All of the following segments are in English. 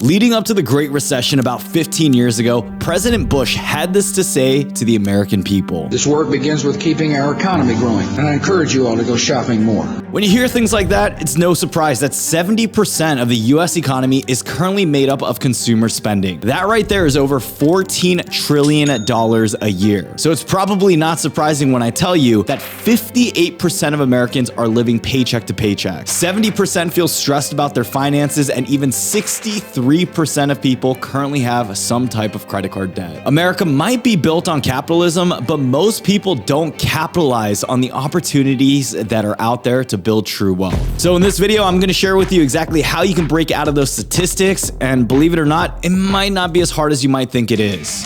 Leading up to the Great Recession about 15 years ago, President Bush had this to say to the American people. This work begins with keeping our economy growing, and I encourage you all to go shopping more. When you hear things like that, it's no surprise that 70% of the US economy is currently made up of consumer spending. That right there is over $14 trillion a year. So it's probably not surprising when I tell you that 58% of Americans are living paycheck to paycheck. 70% feel stressed about their finances, and even 63% of people currently have some type of credit card debt. America might be built on capitalism, but most people don't capitalize on the opportunities that are out there to build true wealth. So in this video, I'm going to share with you exactly how you can break out of those statistics, and believe it or not, it might not be as hard as you might think it is.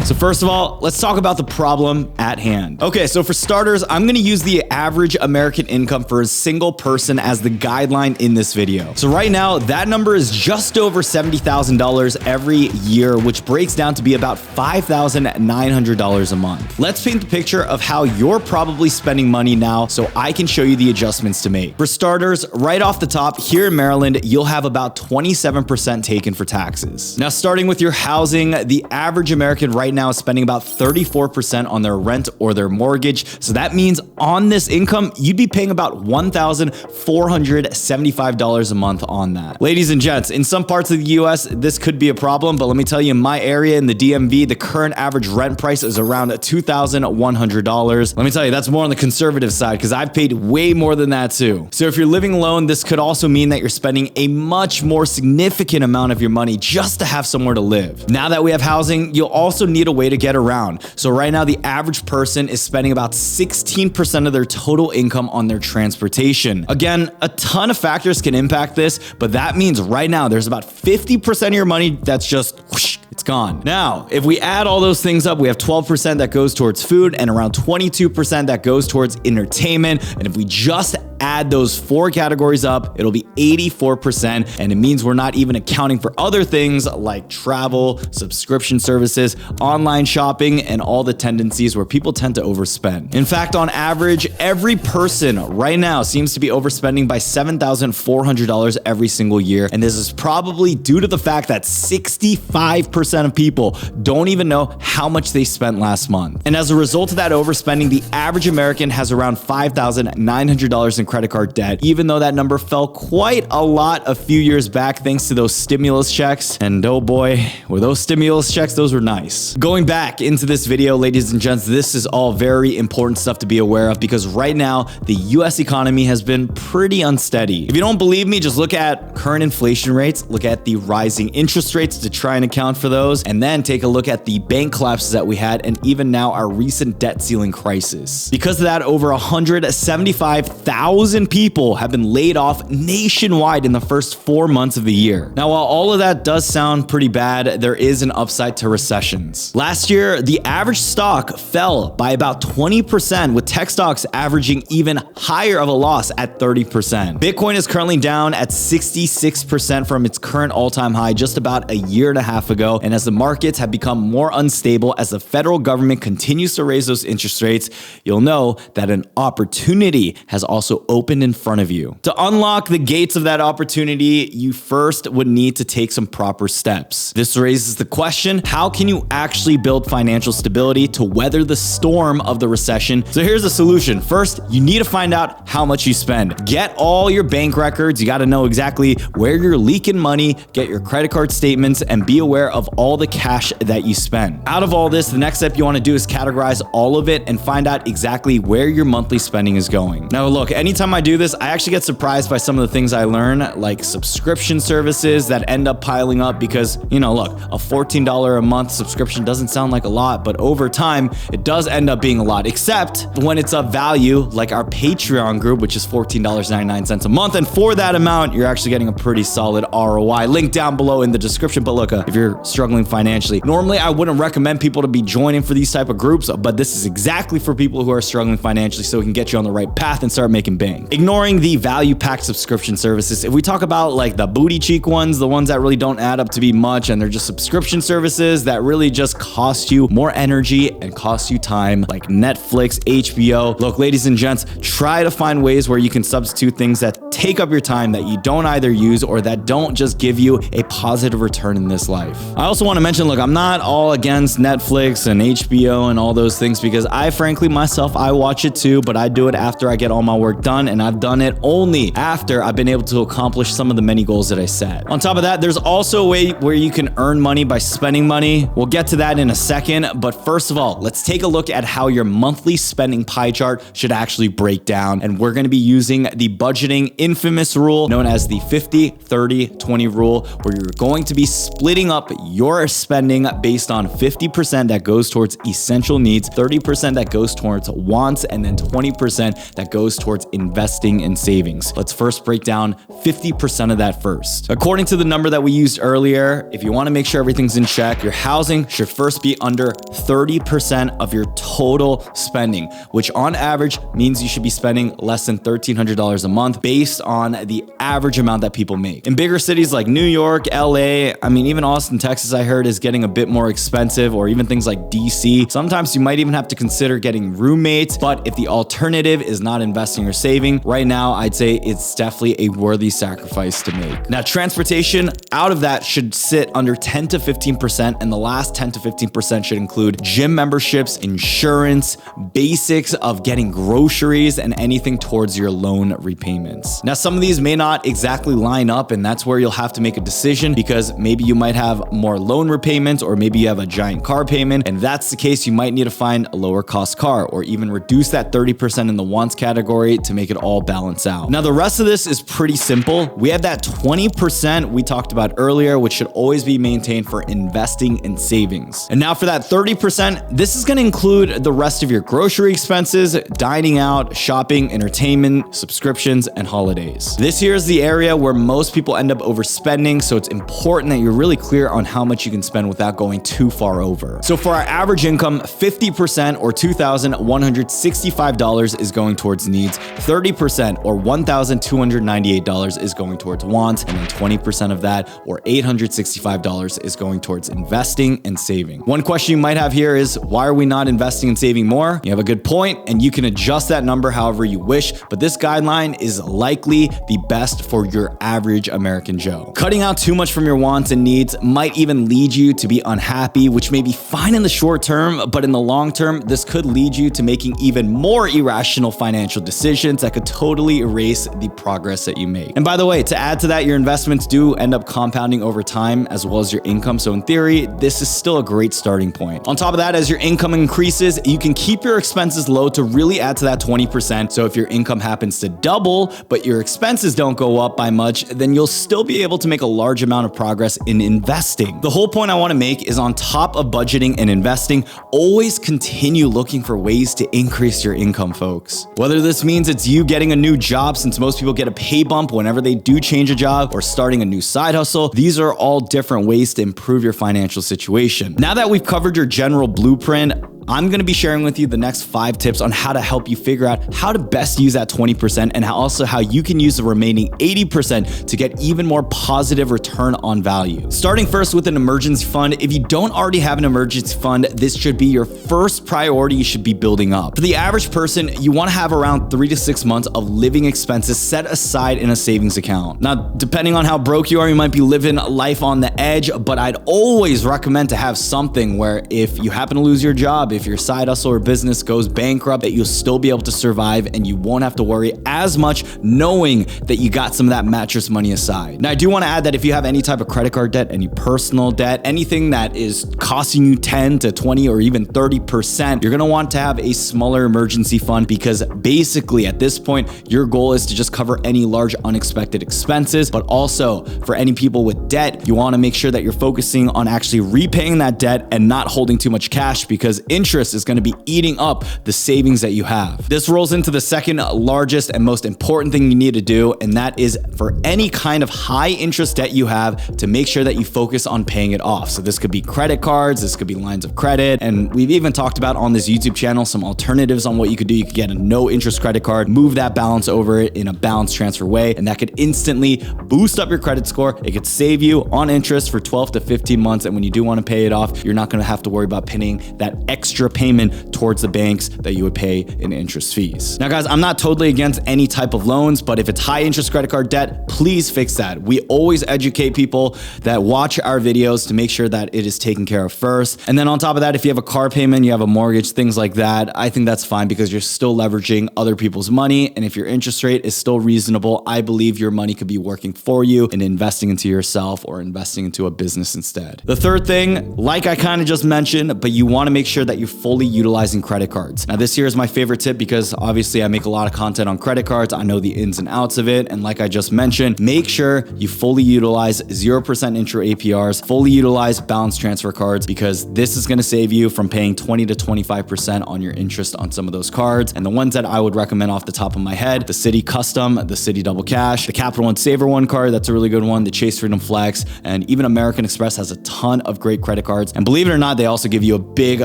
So first of all, let's talk about the problem at hand. Okay, so for starters, I'm going to use the average American income for a single person as the guideline in this video. So right now, that number is just over $70,000 every year, which breaks down to be about $5,900 a month. Let's paint the picture of how you're probably spending money now so I can show you the adjustments to make. For starters, right off the top, here in Maryland, you'll have about 27% taken for taxes. Now, starting with your housing, the average American right now is spending about 34% on their rent or their mortgage. So that means on this income, you'd be paying about $1,475 a month on that. Ladies and gents, in some parts of the US, this could be a problem, but let me tell you, in my area, in the DMV, the current average rent price is around $2,100. Let me tell you, that's more on the conservative side because I've paid way more than that too. So if you're living alone, this could also mean that you're spending a much more significant amount of your money just to have somewhere to live. Now that we have housing, you'll also need a way to get around. So right now, the average person is spending about 16% of their total income on their transportation. Again, a ton of factors can impact this, but that means right now there's about 50% of your money that's just whoosh, it's gone. Now, if we add all those things up, we have 12% that goes towards food and around 22% that goes towards entertainment. And if we just add those four categories up, it'll be 84%. And it means we're not even accounting for other things like travel, subscription services, online shopping, and all the tendencies where people tend to overspend. In fact, on average, every person right now seems to be overspending by $7,400 every single year. And this is probably due to the fact that 65% of people don't even know how much they spent last month. And as a result of that overspending, the average American has around $5,900 in credit card debt, even though that number fell quite a lot a few years back thanks to those stimulus checks. And oh boy, were those stimulus checks, those were nice. Going back into this video, ladies and gents, this is all very important stuff to be aware of because right now, the US economy has been pretty unsteady. If you don't believe me, just look at current inflation rates, look at the rising interest rates to try and account for those, and then take a look at the bank collapses that we had and even now our recent debt ceiling crisis. Because of that, over 175,000 people have been laid off nationwide in the first 4 months of the year. Now, while all of that does sound pretty bad, there is an upside to recessions. Last year, the average stock fell by about 20%, with tech stocks averaging even higher of a loss at 30%. Bitcoin is currently down at 66% from its current all-time high just about a year and a half ago. And as the markets have become more unstable as the federal government continues to raise those interest rates, you'll know that an opportunity has also opened in front of you. To unlock the gates of that opportunity, you first would need to take some proper steps. This raises the question, how can you actually build financial stability to weather the storm of the recession? So here's the solution. First, you need to find out how much you spend. Get all your bank records. You got to know exactly where you're leaking money, get your credit card statements, and be aware of all the cash that you spend. Out of all this, the next step you want to do is categorize all of it and find out exactly where your monthly spending is going. Now, look, anytime I do this, I actually get surprised by some of the things I learn, like subscription services that end up piling up because, you know, look, a $14 a month subscription doesn't sound like a lot, but over time, it does end up being a lot, except when it's of value, like our Patreon group, which is $14.99 a month. And for that amount, you're actually getting a pretty solid ROI. Link down below in the description. But look, if you're struggling financially, normally I wouldn't recommend people to be joining for these type of groups, but this is exactly for people who are struggling financially so we can get you on the right path and start making bank. Ignoring the value pack subscription services, if we talk about like the booty cheek ones, the ones that really don't add up to be much and they're just subscription services that really just cost you more energy and cost you time, like Netflix, HBO. Look, ladies and gents, try to find ways where you can substitute things that take up your time that you don't either use or that don't just give you a positive return in this life. I also want to mention, look, I'm not all against Netflix and HBO and all those things because I frankly myself, I watch it too, but I do it after I get all my work done, and I've done it only after I've been able to accomplish some of the many goals that I set. On top of that, there's also a way where you can earn money by spending money. We'll get to that in a second, but first of all, let's take a look at how your monthly spending pie chart should actually break down. And we're going to be using the budgeting infamous rule known as the 50-30-20 rule, where you're going to be splitting up your spending based on 50% that goes towards essential needs, 30% that goes towards wants, and then 20% that goes towards investing and savings. Let's first break down 50% of that first. According to the number that we used earlier, if you want to make sure everything's in check, your housing should first be under 30% of your total spending, which on average means you should be spending less than $1,300 a month based on the average amount that people make. In bigger cities like New York, LA, I mean, even Austin, Texas, I heard is getting a bit more expensive, or even things like DC. Sometimes you might even have to consider getting roommates, but if the alternative is not investing or saving, right now, I'd say it's definitely a worthy sacrifice to make. Now, transportation out of that should sit under 10 to 15%, and the last 10 to 15% should include gym memberships, insurance, basics of getting groceries, and anything towards your loan repayments. Now, some of these may not exactly line up, and that's where you'll have to make a decision because maybe you might have more loan repayments, or maybe you have a giant car payment, and if that's the case, you might need to find a lower cost car, or even reduce that 30% in the wants category to make it all balance out. Now, the rest of this is pretty simple. We have that 20% we talked about earlier, which should always be maintained for investing and savings. And now for that 30%, this is going to include the rest of your grocery expenses, dining out, shopping, entertainment, subscriptions, and holidays. This here is the area where most people end up overspending, so it's important that you're really clear on how much you can spend without going too far over. So for our average income, 50% or $2,165 is going towards needs, 30% or $1,298 is going towards wants, and then 20% of that or $865 is going towards investing and saving. One question you might have here is, why are we not investing and saving more? You have a good point, and you can adjust that number however you wish, but this guideline is likely the best for your average American Joe. Cutting out too much from your wants and needs might even lead you to be unhappy, which may be fine in the short term, but in the long term, this could lead you to making even more irrational financial decisions that could totally erase the progress that you make. And by the way, to add to that, your investments do end up compounding over time as well as your income. So in theory, this is still a great starting point. On top of that, as your income increases, you can keep your expenses low to really add to that 20%. So if your income happens to double, but your expenses don't go up by much, then you'll still be able to make a large amount of progress in investing. The whole point I want to make is, on top of budgeting and investing, always continue looking for ways to increase your income, folks. Whether this means it's you getting a new job, since most people get a pay bump whenever they do change a job, or starting a new side hustle, these are all different ways to improve your financial situation. Now that we've covered your general blueprint, I'm going to be sharing with you the next 5 tips on how to help you figure out how to best use that 20% and also how you can use the remaining 80% to get even more positive return on value. Starting first with an emergency fund. If you don't already have an emergency fund, this should be your first priority you should be building up. For the average person, you want to have around 3 to 6 months of living expenses set aside in a savings account. Now, depending on how broke you are, you might be living life on the edge, but I'd always recommend to have something where if you happen to lose your job, if your side hustle or business goes bankrupt, that you'll still be able to survive and you won't have to worry as much knowing that you got some of that mattress money aside. Now, I do want to add that if you have any type of credit card debt, any personal debt, anything that is costing you 10 to 20 or even 30%, you're going to want to have a smaller emergency fund, because basically at this point, your goal is to just cover any large unexpected expenses. But also for any people with debt, you want to make sure that you're focusing on actually repaying that debt and not holding too much cash, because interest is going to be eating up the savings that you have. This rolls into the second largest and most important thing you need to do, and that is for any kind of high interest debt you have, to make sure that you focus on paying it off. So this could be credit cards, this could be lines of credit, and we've even talked about on this YouTube channel some alternatives on what you could do. You could get a no interest credit card, move that balance over in a balance transfer way, and that could instantly boost up your credit score. It could save you on interest for 12 to 15 months, and when you do want to pay it off, you're not going to have to worry about paying that extra extra payment towards the banks that you would pay in interest fees. Now guys, I'm not totally against any type of loans, but if it's high interest credit card debt, please fix that. We always educate people that watch our videos to make sure that it is taken care of first. And then on top of that, if you have a car payment, you have a mortgage, things like that, I think that's fine because you're still leveraging other people's money. And if your interest rate is still reasonable, I believe your money could be working for you and investing into yourself or investing into a business instead. The third thing, like I kind of just mentioned, but you want to make sure that you're fully utilizing credit cards. Now this here is my favorite tip because obviously I make a lot of content on credit cards. I know the ins and outs of it. And like I just mentioned, make sure you fully utilize 0% intro APRs, fully utilize balance transfer cards, because this is going to save you from paying 20 to 25% on your interest on some of those cards. And the ones that I would recommend off the top of my head, the Citi Custom, the Citi Double Cash, the Capital One Saver One card, that's a really good one, the Chase Freedom Flex, and even American Express has a ton of great credit cards. And believe it or not, they also give you a big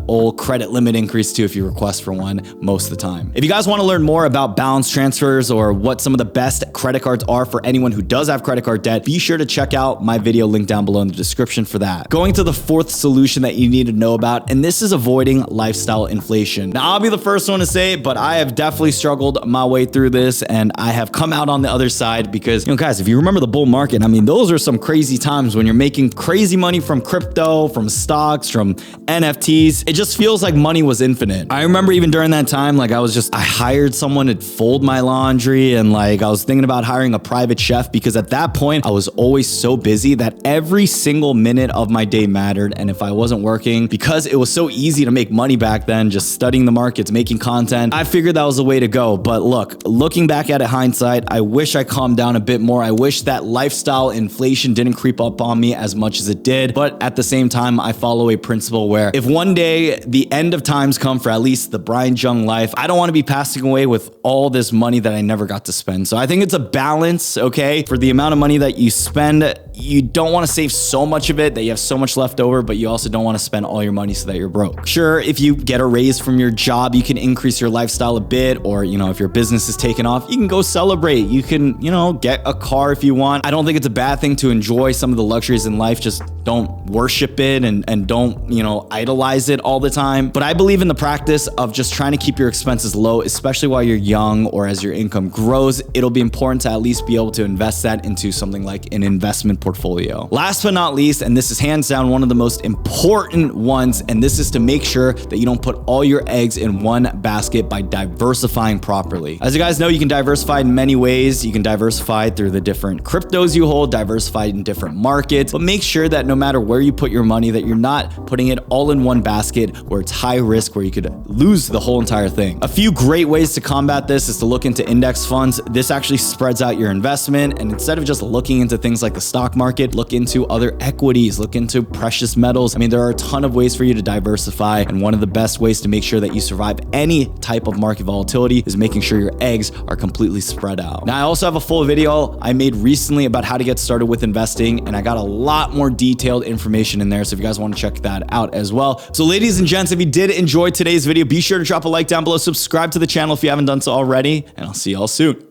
old credit limit increase too if you request for one most of the time. If you guys want to learn more about balance transfers or what some of the best credit cards are for anyone who does have credit card debt, be sure to check out my video link down below in the description for that. Going to the fourth solution that you need to know about, and this is avoiding lifestyle inflation. Now, I'll be the first one to say it, but I have definitely struggled my way through this, and I have come out on the other side because, you know, guys, if you remember the bull market, I mean, those are some crazy times when you're making crazy money from crypto, from stocks, from NFTs. It just feels like money was infinite. I remember even during that time, like I hired someone to fold my laundry, and like I was thinking about hiring a private chef because at that point I was always so busy that every single minute of my day mattered. And if I wasn't working, because it was so easy to make money back then, just studying the markets, making content, I figured that was the way to go. But look, looking back at it hindsight, I wish I calmed down a bit more. I wish that lifestyle inflation didn't creep up on me as much as it did. But at the same time, I follow a principle where if one day the end of times come for at least the Brian Jung life, I don't want to be passing away with all this money that I never got to spend. So I think it's a balance, okay? For the amount of money that you spend, you don't want to save so much of it that you have so much left over, but you also don't want to spend all your money so that you're broke. Sure, if you get a raise from your job, you can increase your lifestyle a bit, or, you know, if your business is taking off, you can go celebrate. You can, you know, get a car if you want. I don't think it's a bad thing to enjoy some of the luxuries in life. Just don't worship it and don't, you know, idolize it all the time. But I believe in the practice of just trying to keep your expenses low, especially while you're young or as your income grows. It'll be important to at least be able to invest that into something like an investment portfolio. Last but not least, and this is hands down one of the most important ones, and this is to make sure that you don't put all your eggs in one basket by diversifying properly. As you guys know, you can diversify in many ways. You can diversify through the different cryptos you hold, diversify in different markets, but make sure that no matter where you put your money, that you're not putting it all in one basket where it's high risk, where you could lose the whole entire thing. A few great ways to combat this is to look into index funds. This actually spreads out your investment, and instead of just looking into things like the stock market, look into other equities, look into precious metals. I mean, there are a ton of ways for you to diversify, and one of the best ways to make sure that you survive any type of market volatility is making sure your eggs are completely spread out. Now, I also have a full video I made recently about how to get started with investing, and I got a lot more detailed information in there, so if you guys want to check that out as well. So ladies and gents, if you did enjoy today's video, be sure to drop a like down below, subscribe to the channel if you haven't done so already, and I'll see y'all soon.